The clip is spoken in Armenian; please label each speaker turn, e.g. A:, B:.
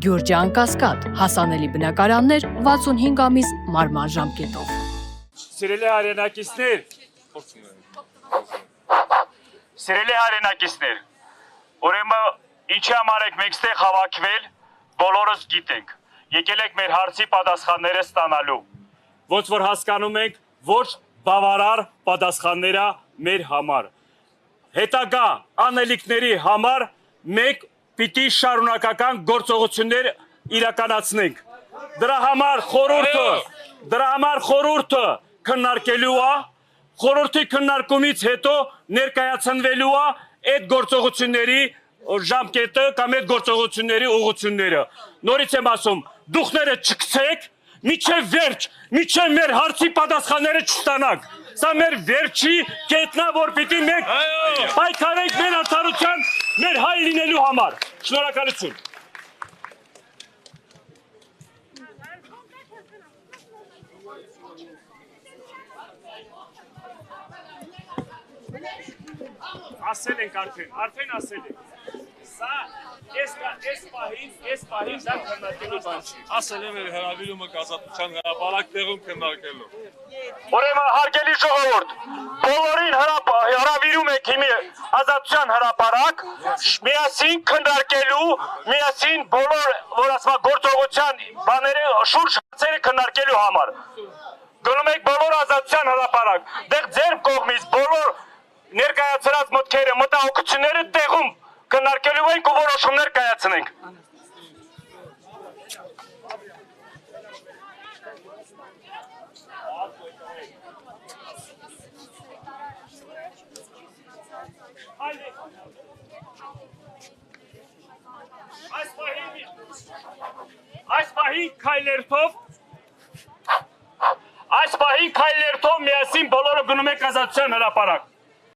A: Գյուրջան Կասկադ, հասանելի բնակարաններ 65 ամիս մարման ժամկետով։
B: Սիրելի հայրենակիցներ, ուրեմն ինչի համար եք մենք ստեղ հավաքվել, բոլորս գիտենք, եկել եք մեր հարցի պատասխանները ստանալու, ոնց որ հասկանում ենք, ոչ բավարար պատասխանները մեր համար, հետագա անելիքների համար մենք պիտի շարունակական գործողություններ իրականացնենք, դրա համար խորհուրդը քննարկելու է, խորհրդի քննարկումից հետո ներկայացնվելու է այդ գործողությունների ժամկետը կամ այդ գործողությունների ուղղությունները։ Նորից եմ ասում, դուխները չգցեք, միջև վերջ, միջև մեր հարցի պատասխանները չստանանք։ Սա մեր վերջի կետնա, որ պիտի մենք պայքարենք մեր արդարության, մեր հայ լինելու համար։ Շնորհակալություն։ Ասել ենք արդեն ասել ենք, սա այս պահին դա քննարկելու բան չի։
C: Ասել եմ հրավիրումը ազատության հրապարակ տեղում քննարկելու։
B: Ուրեմն հարգելի ժողովուրդ, բոլորին հրավիրում եք հիմի ազատության հրապարակ, միասին քննարկելու, միասին բոլոր որ ասма գործողության բաները շուրջ հարցերը քննարկելու համար։ Գնում եք բոլոր ազատության հրապարակ, դեռ ձեր կողմից բոլոր ներկայացրած մտքերը, մտահոգությունները տեղում քննարկելու ենք ու որոշումներ կայացնենք։ Այս պահին քայլերթով միասին բոլորը գնում եք ազատության հրապարակ։